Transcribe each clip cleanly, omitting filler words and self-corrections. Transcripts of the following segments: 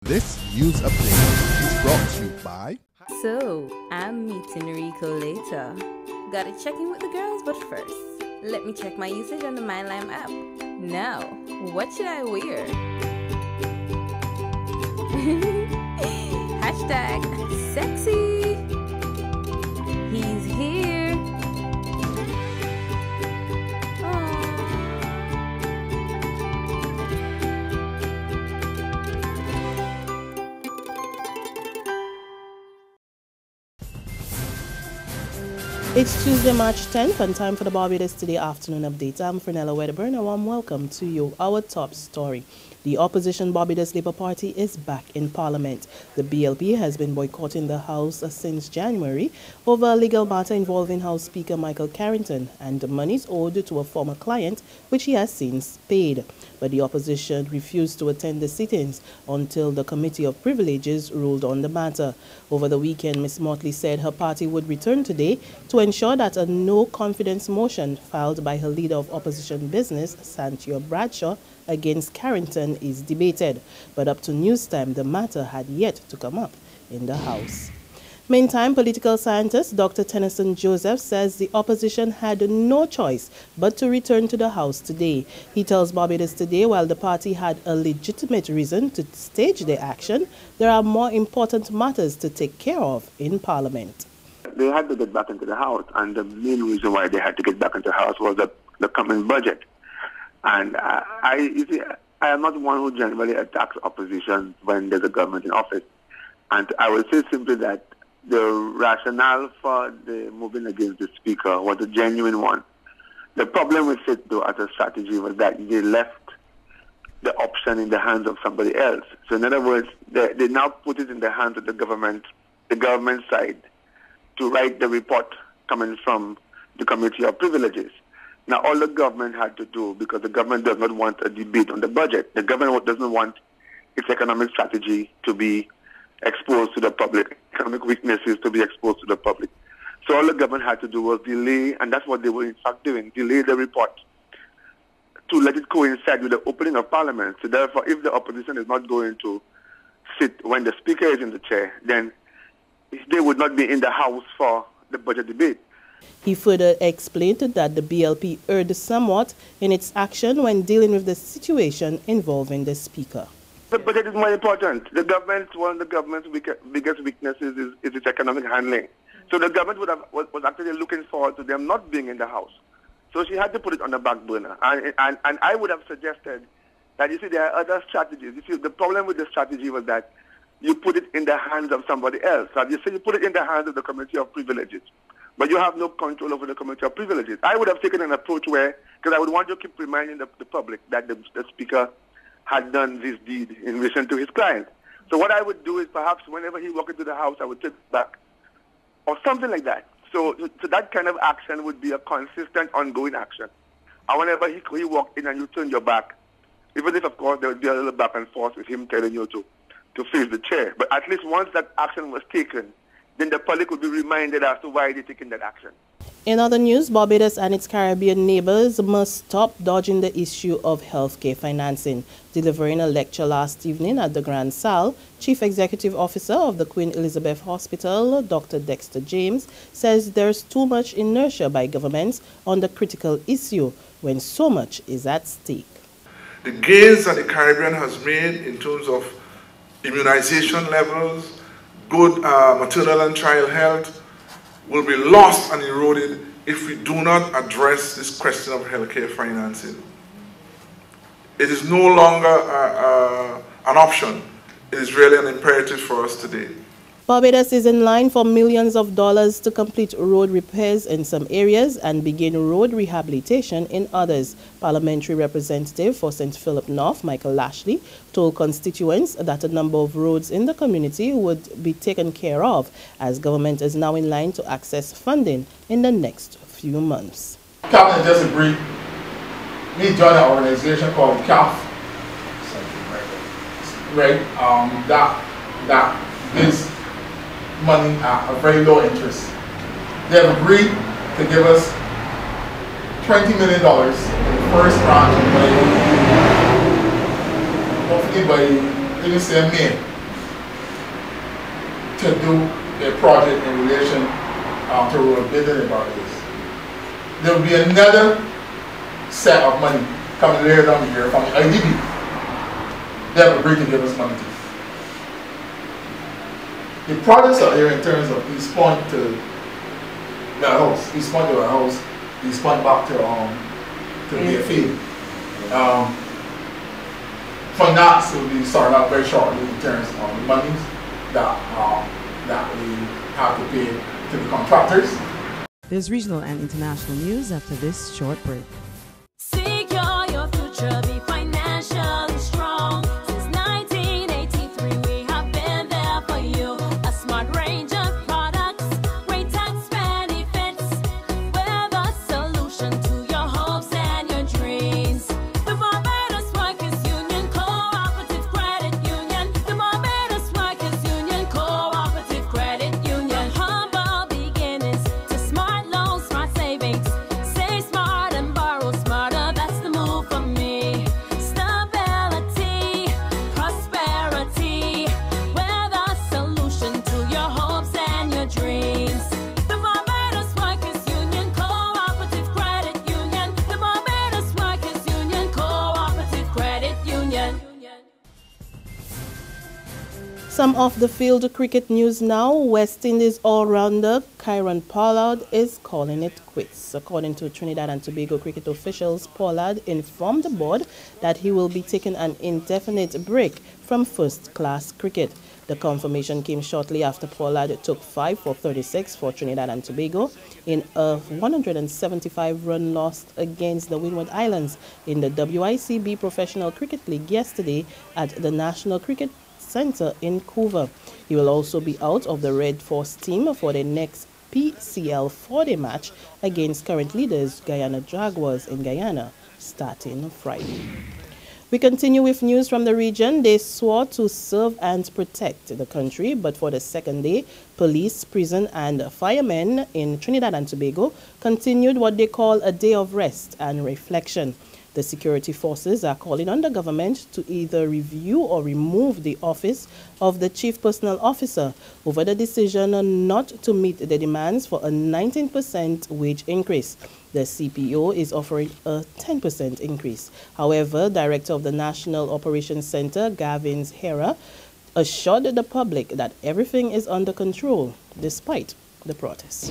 This news update is brought to you by... So, I'm meeting Rico later. Gotta check in with the girls, but first, let me check my usage on the MyLime app. Now, what should I wear? Hashtag sexy. He's here. It's Tuesday, March 10th, and time for the Barbados Today afternoon update. I'm Fernella Wedderburn, and a warm welcome to you. Our top story. The opposition Barbados Labour Party is back in Parliament. The BLP has been boycotting the House since January over a legal matter involving House Speaker Michael Carrington and the monies owed to a former client, which he has since paid. But the opposition refused to attend the sittings until the Committee of Privileges ruled on the matter. Over the weekend, Ms. Motley said her party would return today to ensure that a no-confidence motion filed by her leader of opposition business, Santia Bradshaw, against Carrington is debated. But up to news time, the matter had yet to come up in the House. Meantime, political scientist Dr. Tennyson Joseph says the opposition had no choice but to return to the House today. He tells Barbados Today while the party had a legitimate reason to stage their action, there are more important matters to take care of in Parliament. They had to get back into the House, and the main reason why they had to get back into the House was the coming budget. And you see, I am not one who generally attacks opposition when there's a government in office. And I will say simply that the rationale for the moving against the Speaker was a genuine one. The problem with it, though, as a strategy was that they left the option in the hands of somebody else. So in other words, they now put it in the hands of the government side, to write the report coming from the Committee of Privileges. Now, all the government had to do, because the government does not want a debate on the budget, the government doesn't want its economic strategy to be exposed to the public, economic weaknesses to be exposed to the public. So all the government had to do was delay, and that's what they were in fact doing, delay the report to let it coincide with the opening of Parliament. So therefore, if the opposition is not going to sit when the Speaker is in the chair, then they would not be in the House for the budget debate. He further explained that the BLP erred somewhat in its action when dealing with the situation involving the Speaker. The budget is more important. One of the government's biggest weaknesses is its economic handling. So the government was actually looking forward to them not being in the House. So she had to put it on the back burner. And I would have suggested that, you see, there are other strategies. You see, the problem with the strategy was that you put it in the hands of somebody else. So you say you put it in the hands of the Committee of Privileges, but you have no control over the Committee of Privileges. I would have taken an approach where, because I would want to keep reminding the public that the Speaker had done this deed in relation to his client. So what I would do is perhaps whenever he walked into the House, I would take it back, or something like that. So that kind of action would be a consistent, ongoing action. And whenever he walked in and you turned your back, even if, of course, there would be a little back and forth with him telling you to face the chair. But at least once that action was taken, then the public would be reminded as to why they're taking that action. In other news, Barbados and its Caribbean neighbors must stop dodging the issue of healthcare financing. Delivering a lecture last evening at the Grand Salle, Chief Executive Officer of the Queen Elizabeth Hospital, Dr. Dexter James, says there's too much inertia by governments on the critical issue when so much is at stake. The gains that the Caribbean has made in terms of immunization levels, good maternal and child health, will be lost and eroded if we do not address this question of healthcare financing. It is no longer an option. It is really an imperative for us today. Barbados is in line for millions of dollars to complete road repairs in some areas and begin road rehabilitation in others. Parliamentary representative for St. Philip North, Michael Lashley, told constituents that a number of roads in the community would be taken care of as government is now in line to access funding in the next few months. Cabinet just agreed. We joined an organization called CAF, right? That gives money at a very low interest. They have agreed to give us $20 million in the first tranche hopefully by, let me say, May. to do a project in relation to road building in Barbados. There will be another set of money coming later down the year from the IDB. They have agreed to give us money to. The projects are here in terms of East Point to the house, East Point to our house, East Point back to the field. Finance will be starting out very shortly in terms of the monies that we have to pay to the contractors. There's regional and international news after this short break. Secure your future, be financially strong. Since 1983, we have been there for you. A smart range of products, great tax benefits. We're the solution to your hopes and your dreams. The Barbados Workers Union Cooperative Credit Union. The Barbados Workers Union Cooperative Credit Union. Humble beginnings to smart loans, smart savings. Save smart and borrow smarter. That's the move for me. Stability, prosperity. We're the solution to your hopes and your dreams. The Barbados Workers Union Cooperative Credit Union. The Barbados Workers Union Cooperative Credit Union. Some of the field cricket news now. West Indies all-rounder Kieron Pollard is calling it quits. According to Trinidad and Tobago cricket officials, Pollard informed the board that he will be taking an indefinite break from first-class cricket. The confirmation came shortly after Pollard took 5 for 36 for Trinidad and Tobago in a 175-run loss against the Windward Islands in the WICB Professional Cricket League yesterday at the National Cricket Center in Couva. He will also be out of the Red Force team for the next PCL 4-day match against current leaders Guyana Jaguars in Guyana starting Friday. We continue with news from the region. They swore to serve and protect the country, but for the second day, police, prison and firemen in Trinidad and Tobago continued what they call a day of rest and reflection. The security forces are calling on the government to either review or remove the office of the Chief Personnel Officer over the decision not to meet the demands for a 19% wage increase. The CPO is offering a 10% increase. However, Director of the National Operations Center, Gavin Hera, assured the public that everything is under control despite the protests.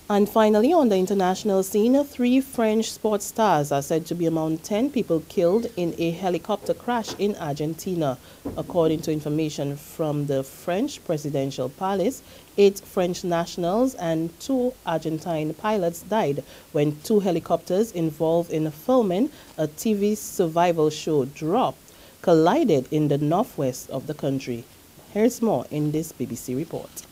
And finally, on the international scene, 3 French sports stars are said to be among 10 people killed in a helicopter crash in Argentina. According to information from the French presidential palace, 8 French nationals and 2 Argentine pilots died when 2 helicopters involved in filming a TV survival show collided in the northwest of the country. Here's more in this BBC report.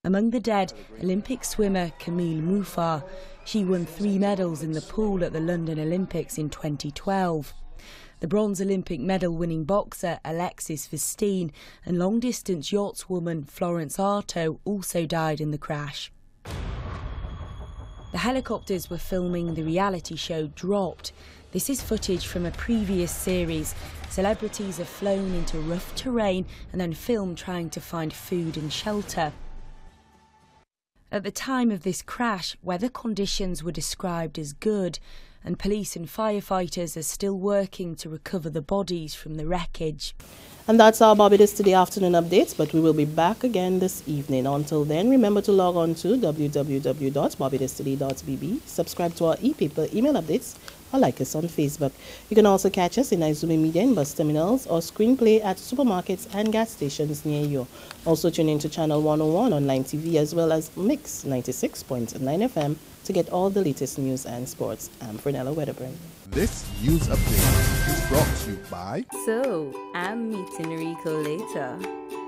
Among the dead, Olympic swimmer Camille Mouffard. She won 3 medals in the pool at the London Olympics in 2012. The bronze Olympic medal-winning boxer Alexis Vestine and long-distance yachtswoman Florence Artaud also died in the crash. The helicopters were filming the reality show Dropped. This is footage from a previous series. Celebrities are flown into rough terrain and then filmed trying to find food and shelter. At the time of this crash, weather conditions were described as good, and police and firefighters are still working to recover the bodies from the wreckage. And that's our Barbados Today afternoon updates, but we will be back again this evening. Until then, remember to log on to www.barbadostoday.bb, subscribe to our e-paper email updates, or like us on Facebook. You can also catch us in Izumi Media in bus terminals or screenplay at supermarkets and gas stations near you. Also tune in to Channel 101 online TV as well as Mix 96.9 FM to get all the latest news and sports. I'm Fernella Wedderburn. This news update is brought to you by... So, I'm meeting Rico later.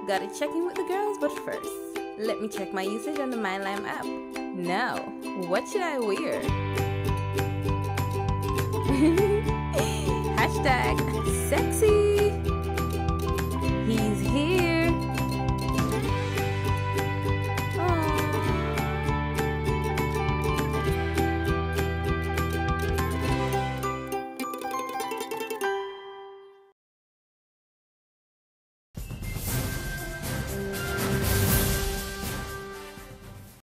Gotta check in with the girls, but first, let me check my usage on the MyLime app. Now, what should I wear? #sexy.